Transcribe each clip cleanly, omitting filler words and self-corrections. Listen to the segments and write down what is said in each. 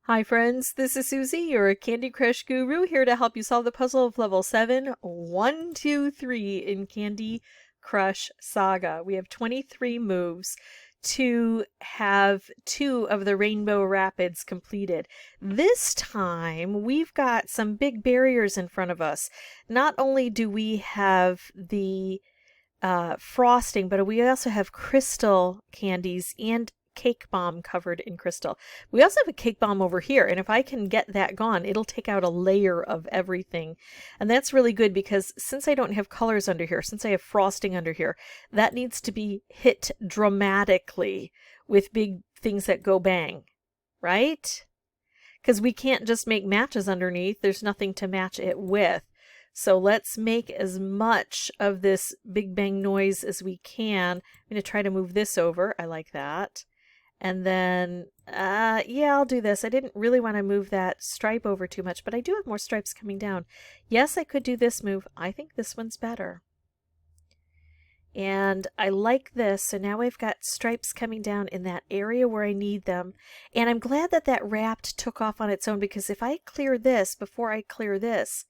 Hi friends, this is Suzy, your Candy Crush guru, here to help you solve the puzzle of level 7, 1, 2, 3 in Candy Crush Saga. We have 23 moves to have 2 of the Rainbow Rapids completed. This time, we've got some big barriers in front of us. Not only do we have the frosting, but we also have crystal candies and cake bomb covered in crystal. We also have a cake bomb over here, and if I can get that gone, it'll take out a layer of everything. And that's really good because since I don't have colors under here, since I have frosting under here, that needs to be hit dramatically with big things that go bang, right? Because we can't just make matches underneath. There's nothing to match it with. So let's make as much of this big bang noise as we can. I'm going to try to move this over. I like that. And then, yeah, I'll do this. I didn't really want to move that stripe over too much, but I do have more stripes coming down. Yes, I could do this move. I think this one's better. And I like this, so now I've got stripes coming down in that area where I need them. And I'm glad that that wrapped took off on its own, because if I clear this before I clear this,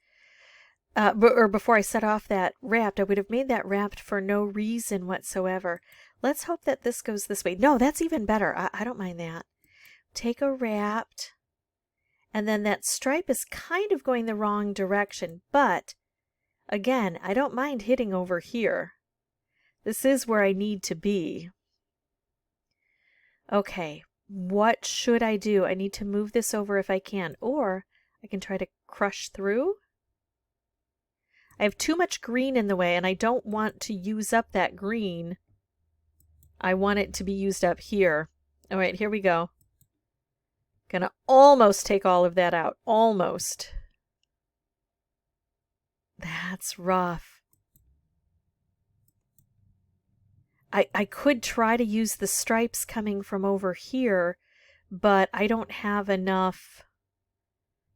or before I set off that wrapped, I would have made that wrapped for no reason whatsoever. Let's hope that this goes this way. No, that's even better. I don't mind that. Take a wrapped, and then that stripe is kind of going the wrong direction, but again, I don't mind hitting over here. This is where I need to be. Okay, what should I do? I need to move this over if I can, or I can try to crush through. I have too much green in the way, and I don't want to use up that green. I want it to be used up here. All right, here we go. Gonna almost take all of that out. Almost. That's rough. I could try to use the stripes coming from over here, but I don't have enough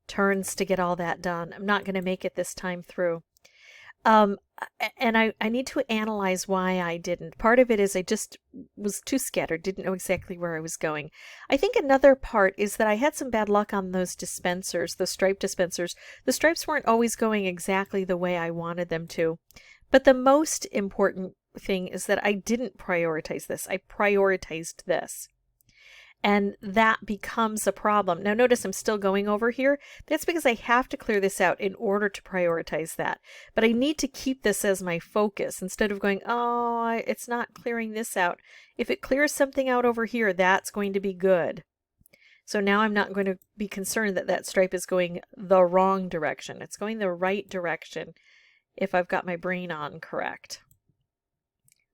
turns to get all that done. I'm not going to make it this time through. And I need to analyze why I didn't. Part of it is I just was too scattered, didn't know exactly where I was going. I think another part is that I had some bad luck on those dispensers, the stripe dispensers. The stripes weren't always going exactly the way I wanted them to. But the most important thing is that I didn't prioritize this. I prioritized this. And that becomes a problem. Now notice I'm still going over here. That's because I have to clear this out in order to prioritize that. But I need to keep this as my focus instead of going, oh, it's not clearing this out. If it clears something out over here, that's going to be good. So now I'm not going to be concerned that that stripe is going the wrong direction. It's going the right direction if I've got my brain on correct.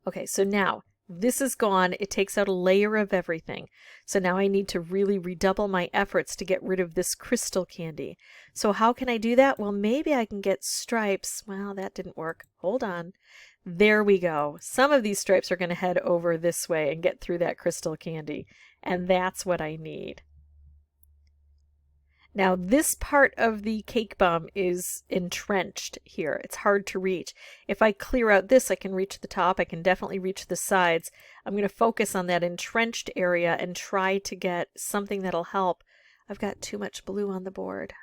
Okay, so now this is gone. It takes out a layer of everything. So now I need to really redouble my efforts to get rid of this crystal candy. So how can I do that? Well, maybe I can get stripes. Well, that didn't work. Hold on. There we go. Some of these stripes are going to head over this way and get through that crystal candy. And that's what I need. Now, this part of the cake bomb is entrenched here. It's hard to reach. If I clear out this, I can reach the top. I can definitely reach the sides. I'm going to focus on that entrenched area and try to get something that'll help. I've got too much blue on the board.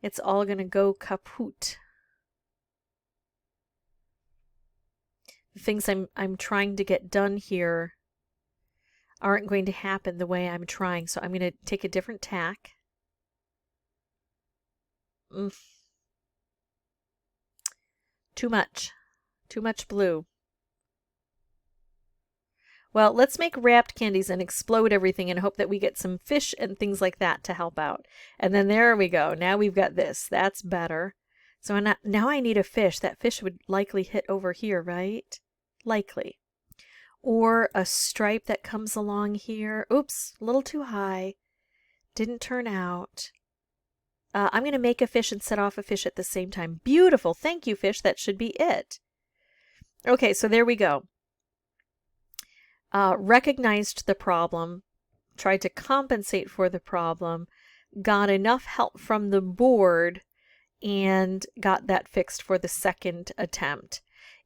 It's all going to go kaput. The things I'm trying to get done here aren't going to happen the way I'm trying, so I'm going to take a different tack. Too much blue. Well, let's make wrapped candies and explode everything and hope that we get some fish and things like that to help out. And then there we go. Now we've got this. That's better. So now I need a fish. That fish would likely hit over here, right? Likely. Or a stripe that comes along here. Oops, a little too high. Didn't turn out. I'm going to make a fish and set off a fish at the same time. Beautiful. Thank you, fish. That should be it. Okay, so there we go. Recognized the problem. Tried to compensate for the problem. Got enough help from the board and got that fixed for the second attempt.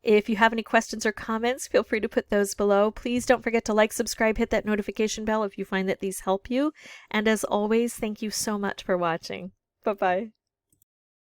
If you have any questions or comments, feel free to put those below. Please don't forget to like, subscribe, hit that notification bell if you find that these help you. And as always, thank you so much for watching. Bye-bye.